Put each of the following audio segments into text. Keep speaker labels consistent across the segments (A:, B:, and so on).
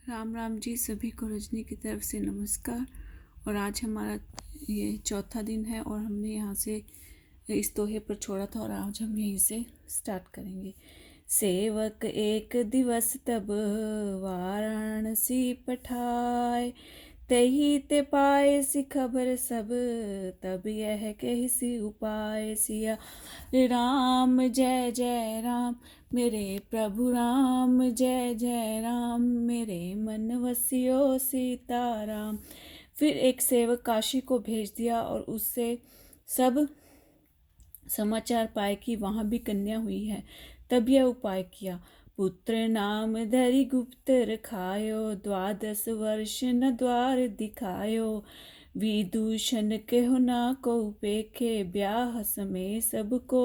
A: राम राम जी। सभी को रजनी की तरफ से नमस्कार। और आज हमारा ये चौथा दिन है और हमने यहाँ से इस दोहे पर छोड़ा था और आज हम यहीं से स्टार्ट करेंगे। सेवक एक दिवस तब वाराणसी पठाए, तही ते पाए सी खबर सब, तब यह कहिसी उपाय। सिया राम जय जय राम, मेरे प्रभु राम जय जय राम, मेरे मन वसियो सीताराम। फिर एक सेवक काशी को भेज दिया और उससे सब समाचार पाए कि वहाँ भी कन्या हुई है। तब यह उपाय किया, पुत्र नाम धरि गुप्त रखायो, 12 वर्ष न द्वार दिखायो। विदूषण केहु ना को पेखे, ब्याह समय सबको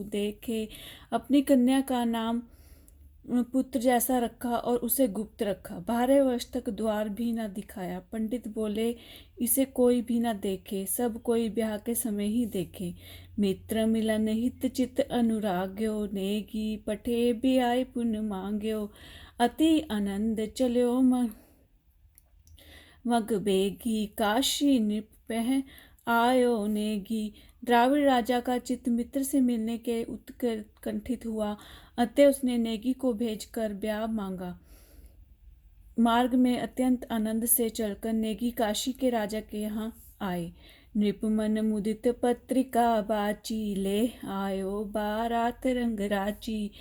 A: देखे। अपनी कन्या का नाम पुत्र जैसा रखा और उसे गुप्त रखा। 12 वर्ष तक द्वार भी न दिखाया। पंडित बोले इसे कोई भी न देखे, सब कोई ब्याह के समय ही देखे। मित्र मिलन हित चित अनुराग्यो, नेगी पठे ब्याह पुन मांग्यो। अति आनंद चल्यो मग बेगी, काशी नृप पह आयो नेगी। द्राविड़ राजा का चित्त मित्र से मिलने के उत्कंठित हुआ, अतः उसने नेगी को भेजकर ब्याह मांगा। मार्ग में अत्यंत आनंद से चलकर नेगी काशी के राजा के यहाँ आए। नृपमन मुदित पत्रिका बाची, ले आयो बारात रंग राची।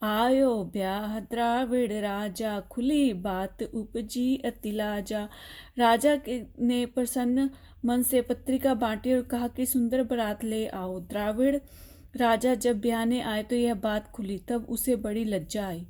A: आयो ब्याह द्राविड़ राजा, खुली बात उपजी अति लाजा। राजा ने प्रसन्न मन से पत्रिका बांटी और कहा कि सुंदर बारात ले आओ। द्राविड़ राजा जब ब्याहने आए तो यह बात खुली, तब उसे बड़ी लज्जा आई।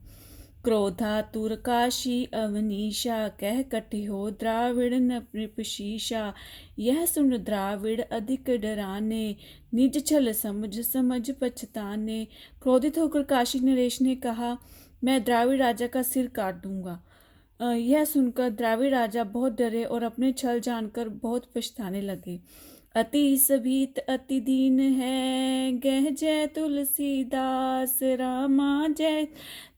A: क्रोधातुर काशी अवनीशा, कह कटिहो द्राविड़ नृपशीषा। यह सुन द्राविड़ अधिक डराने, निज छल समझ समझ पछताने। क्रोधित होकर काशी नरेश ने कहा, मैं द्राविड़ राजा का सिर काट दूंगा। यह सुनकर द्राविड़ राजा बहुत डरे और अपने छल जानकर बहुत पछताने लगे। अति सभीत अति दीन है, गह जय तुलसीदास। रामा जय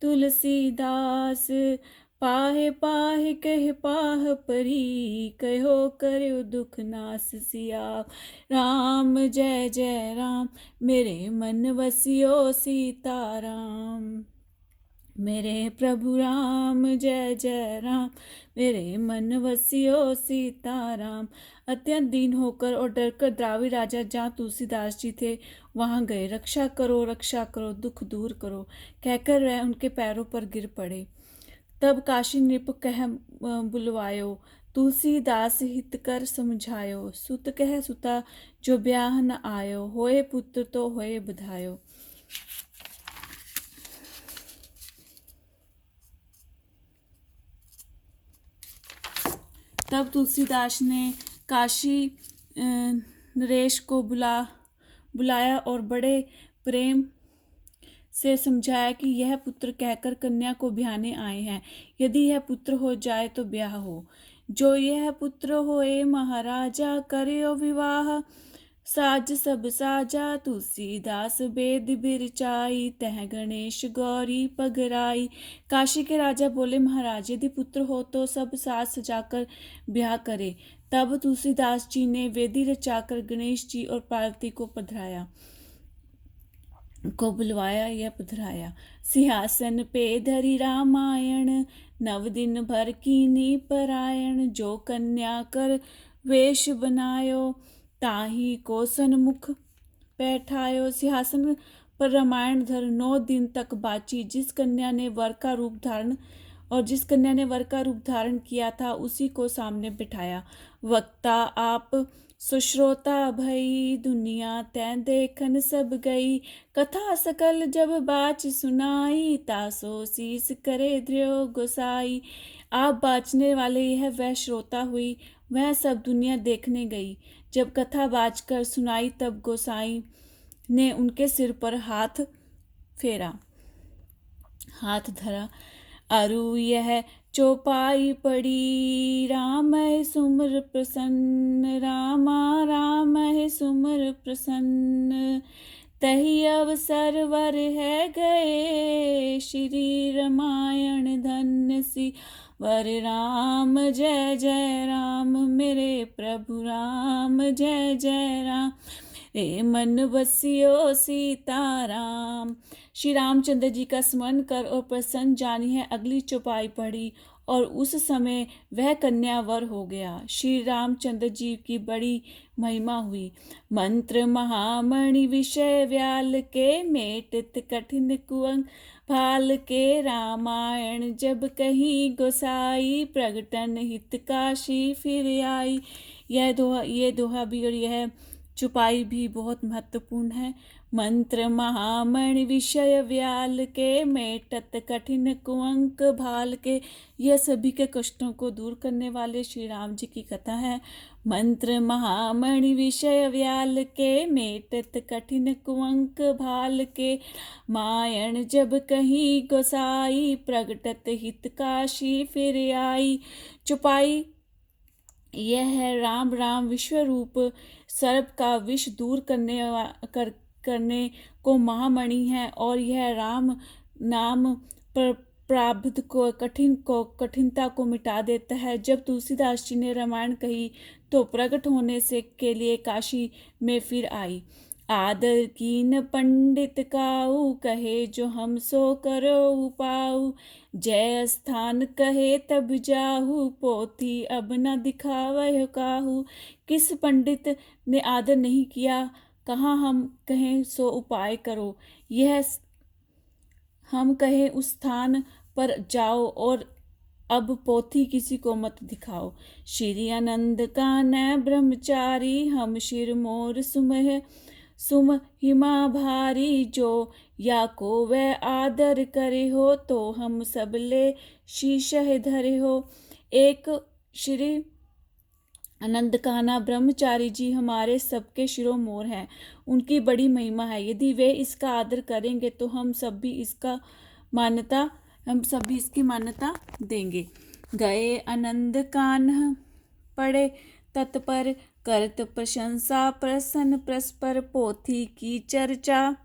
A: तुलसीदास, पाहे पाहे कह पाह परी, कहो करो दुख नास। सिया राम जय जय राम, मेरे मन वसियो सीताराम। मेरे प्रभु राम जय जय राम, मेरे मन वसियो सीताराम। अत्यंत दीन होकर और डरकर द्राविड़ राजा जहाँ तुलसीदास जी थे वहाँ गए। रक्षा करो दुख दूर करो कहकर वह उनके पैरों पर गिर पड़े। तब काशी नृप कह बुलवायो, तुलसीदास हित कर समझायो। सुत कह सुता जो ब्याह न आयो, होए पुत्र तो होए बधायो। तब तुलसीदास ने काशी नरेश को बुलाया और बड़े प्रेम से समझाया कि यह पुत्र कहकर कन्या को ब्याहने आए हैं। यदि यह पुत्र हो जाए तो ब्याह हो। जो यह पुत्र होए महाराजा, करियो विवाह साज सब साजा। तुलसीदास वेद बिरचाई, तह गणेश गौरी पगराई। काशी के राजा बोले, महाराज यदि पुत्र हो तो सब साज सजाकर ब्याह करे। तब तुलसीदास जी ने वेदी रचाकर गणेश जी और पार्वती को बुलवाया या पधराया। सिंहासन पे धरी रामायण, 9 दिन भर कीनी परायण। जो कन्या कर वेश बनायो, ताही को सन्मुख बैठायो। सिंहासन पर रामायण धर 9 दिन तक बाची। जिस कन्या ने वर का रूप धारण किया था उसी को सामने बिठाया। वक्ता आप सुश्रोता भई, दुनिया तैं देखन सब गई। कथा सकल जब बाच सुनाई, तासो शीस करे द्र्यो गोसाई। आप बाचने वाले यह वह श्रोता हुई, वह सब दुनिया देखने गई। जब कथा बाचकर सुनाई तब गोसाई ने उनके सिर पर हाथ धरा। अरु यह चौपाई पड़ी, राम है सुमर प्रसन्न। रामा राम है सुमर प्रसन्न, तही अवसर वर है गए, श्री रामायण धन्य सी वर राम। जय जय राम मेरे प्रभु राम, जय जय राम रे मन बसियो सीताराम। श्री रामचंद्र जी का स्मरण कर और प्रसन्न जानी है अगली चौपाई पढ़ी, और उस समय वह कन्या वर हो गया। श्री रामचंद्र जी की बड़ी महिमा हुई। मंत्र महामणि विषय व्याल के, मेटित कठिन कुअंग भाल के। रामायण जब कहीं गोसाई, प्रगटन हित काशी फिर आई। ये दोहा भी और यह चुपाई भी बहुत महत्वपूर्ण है। मंत्र महामणि विषय व्याल के, मेटत कठिन कुअंक भाल के। यह सभी के कष्टों को दूर करने वाले श्री राम जी की कथा है। मंत्र महामणि विषय व्याल के, मेटत कठिन कुअंक भाल के। मायण जब कहीं गोसाई, प्रगटत हित काशी फिर आई। चुपाई यह है राम राम विश्व रूप सर्प का विष दूर करने को महामणि है, और यह राम नाम प्रारब्ध को कठिनता को मिटा देता है। जब तुलसीदास जी ने रामायण कही तो प्रकट होने से के लिए काशी में फिर आई। आदर कीन पंडित काऊ, कहे जो हम सो करो पाऊ। जय स्थान कहे तब जाहू, पोथी अब न दिखावह काहू। किस पंडित ने आदर नहीं किया, कहाँ हम कहें सो उपाय करो। यह हम कहें उस स्थान पर जाओ, और अब पोथी किसी को मत दिखाओ। श्री आनंद कान ब्रह्मचारी, हम शिर मोर सुम हिमा भारी। जो या को वह आदर करे हो, तो हम सबले शीश धरे हो। एक श्री आनंद कान्हा ब्रह्मचारी जी हमारे सबके शिरोमोर हैं। उनकी बड़ी महिमा है। यदि वे इसका आदर करेंगे तो हम सब भी इसकी मान्यता देंगे। गए आनंद कान्हा पढ़े तत्पर, करत प्रशंसा प्रसन्न परस्पर। पोथी की चर्चा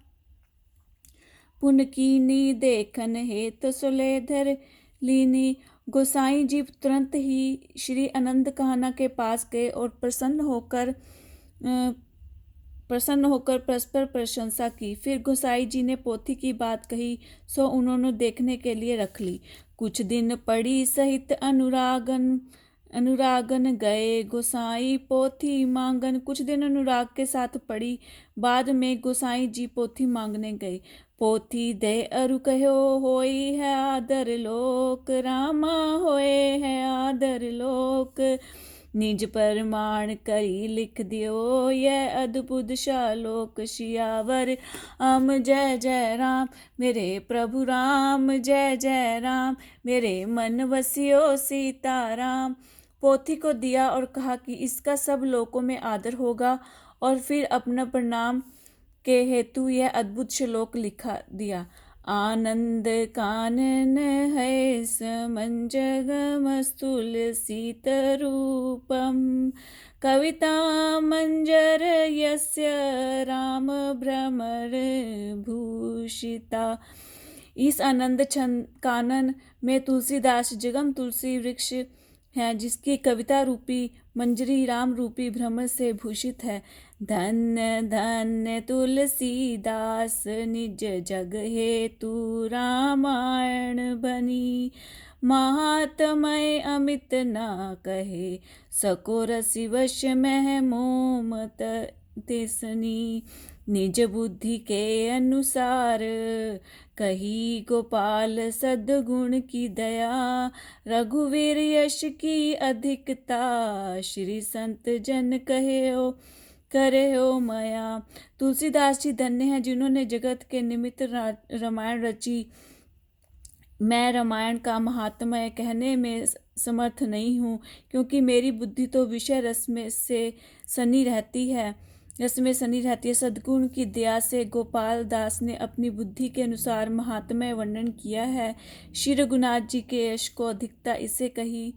A: पुन कीनी, देखन हेत सुलेधर लीनी। गोसाई जी तुरंत ही श्री आनंद कान्हा के पास गए और प्रसन्न होकर परस्पर प्रशंसा की। फिर गोसाई जी ने पोथी की बात कही, सो उन्होंने देखने के लिए रख ली। कुछ दिन पढ़ी सहित अनुरागन, गए गोसाई पोथी मांगन। कुछ दिन अनुराग के साथ पढ़ी, बाद में गोसाई जी पोथी मांगने गए। पोथी दे अरु कहो, होई है आदर लोक। रामा होए है आदर लोक। निज परमाण करी लिख दियो, यह अद्भुत शालोक। शियावर राम जय जय राम मेरे प्रभु राम, जय जय राम मेरे मन बसियो सीताराम। पोथी को दिया और कहा कि इसका सब लोकों में आदर होगा, और फिर अपना प्रणाम के हेतु यह अद्भुत श्लोक लिखा दिया। आनंद कानन है समंजगमस्तुल सीत रूपम, कविता मंजर यस्य राम भ्रमर भूषिता। इस आनंद कानन में तुलसीदास जगम तुलसी वृक्ष है, जिसकी कविता रूपी मंजरी राम रूपी भ्रमर से भूषित है। धन्य धन्य तुलसीदास, निज जग हेतु रामायण बनी। महात्मय अमित ना कहे, सको रसि वश मह मोमत तिसनी। निज बुद्धि के अनुसार कही गोपाल सद्गुण की दया। रघुवीर यश की अधिकता, श्री संत जन कहे हो करे हो माया। तुलसीदास जी धन्य हैं जिन्होंने जगत के निमित्त रामायण रची। मैं रामायण का महात्म्य कहने में समर्थ नहीं हूँ, क्योंकि मेरी बुद्धि तो विषय रस में सनी रहती है। सद्गुण की दया से गोपाल दास ने अपनी बुद्धि के अनुसार महात्म्य वर्णन किया है। श्री रघुनाथ जी के यश को अधिकता इससे कही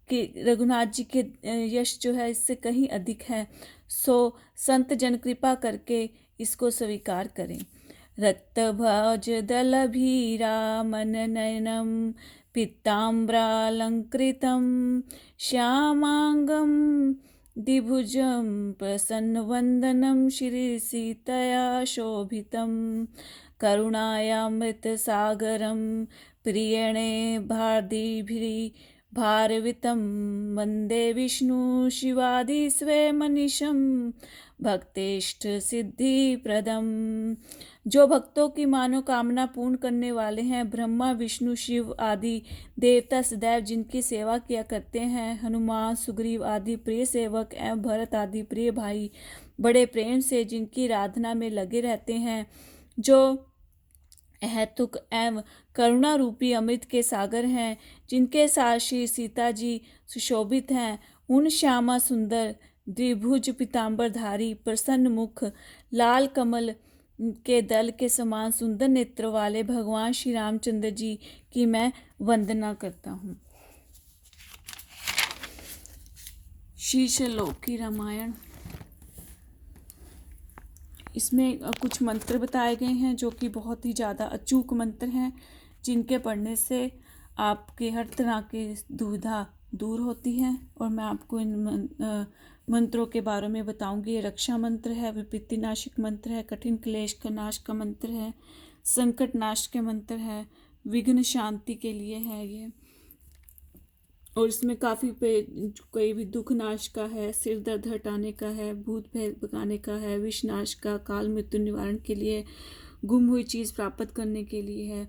A: कि रघुनाथ जी के यश जो है इससे कहीं अधिक है। सो संत जन कृपा करके इसको स्वीकार करें। रक्तभज दलभीरा मननयनं पीताम्बरालङ्कृतं श्यामांगं द्विभुजं प्रसन्नवदनं श्रीसीतया शोभितं करुणायामृतसागरं प्रियणे भारवितं वन्दे विष्णु शिवादि स्वयमनिशं भक्तेष्ट सिद्धिप्रदम। जो भक्तों की मनोकामना पूर्ण करने वाले हैं, ब्रह्मा विष्णु शिव आदि देवता सदैव जिनकी सेवा किया करते हैं, हनुमान सुग्रीव आदि प्रिय सेवक एवं भरत आदि प्रिय भाई बड़े प्रेम से जिनकी आराधना में लगे रहते हैं, जो अहेतुक एवं करुणा रूपी अमृत के सागर हैं, जिनके साथ श्री सीता जी सुशोभित हैं, उन श्यामा सुंदर द्विभुज पीताम्बरधारी प्रसन्न मुख लाल कमल के दल के समान सुंदर नेत्र वाले भगवान श्री रामचंद्र जी की मैं वंदना करता हूँ। शीर्षलोकी रामायण, इसमें कुछ मंत्र बताए गए हैं जो कि बहुत ही ज़्यादा अचूक मंत्र हैं, जिनके पढ़ने से आपके हर तरह की दुविधा दूर होती है। और मैं आपको इन मंत्रों के बारे में बताऊंगी। ये रक्षा मंत्र है, विपत्ति नाशक मंत्र है, कठिन क्लेश का नाश का मंत्र है, संकट नाश के मंत्र है, विघ्न शांति के लिए है ये। और इसमें काफ़ी कोई भी दुख नाश का है, सिर दर्द हटाने का है, भूत भय भगाने का है, विष नाश का, काल मृत्यु निवारण के लिए, गुम हुई चीज़ प्राप्त करने के लिए है,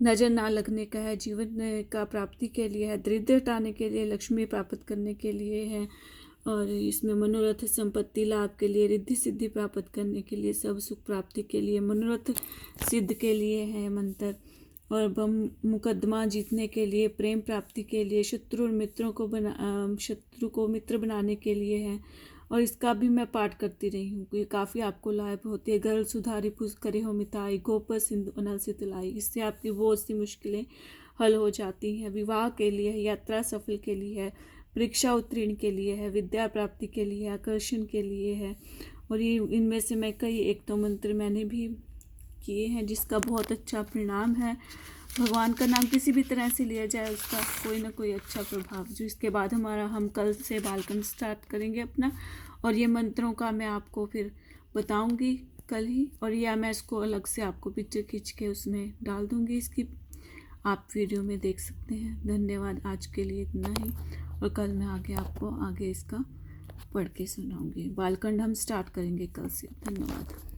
A: नजर ना लगने का है, जीवन का प्राप्ति के लिए है, दरिद्र हटाने के लिए, लक्ष्मी प्राप्त करने के लिए है। और इसमें मनोरथ संपत्ति लाभ के लिए, रिद्धि सिद्धि प्राप्त करने के लिए, सब सुख प्राप्ति के लिए, मनोरथ सिद्ध के लिए है मंत्र। और मुकदमा जीतने के लिए, प्रेम प्राप्ति के लिए, शत्रु को मित्र बनाने के लिए है। और इसका भी मैं पाठ करती रही हूँ, ये काफ़ी आपको लाभ होती है। गर्ल सुधारी पुष करे हो मिताई, गोपर सिंधु अनल से तिलाई, इससे आपकी बहुत सी मुश्किलें हल हो जाती हैं। विवाह के लिए है, यात्रा सफल के लिए है, परीक्षा उत्तीर्ण के लिए है, विद्या प्राप्ति के लिए, आकर्षण के लिए है। और ये इनमें से मैं कई एक दो मंत्र मैंने भी किए हैं जिसका बहुत अच्छा परिणाम है। भगवान का नाम किसी भी तरह से लिया जाए उसका कोई ना कोई अच्छा प्रभाव, जो इसके बाद हम कल से बालकन स्टार्ट करेंगे अपना। और ये मंत्रों का मैं आपको फिर बताऊंगी कल ही, और या मैं इसको अलग से आपको पिक्चर खींच के उसमें डाल दूंगी, इसकी आप वीडियो में देख सकते हैं। धन्यवाद, आज के लिए इतना ही, और कल मैं आगे इसका पढ़ के सुनाऊंगी। बालखंड हम स्टार्ट करेंगे कल से। धन्यवाद।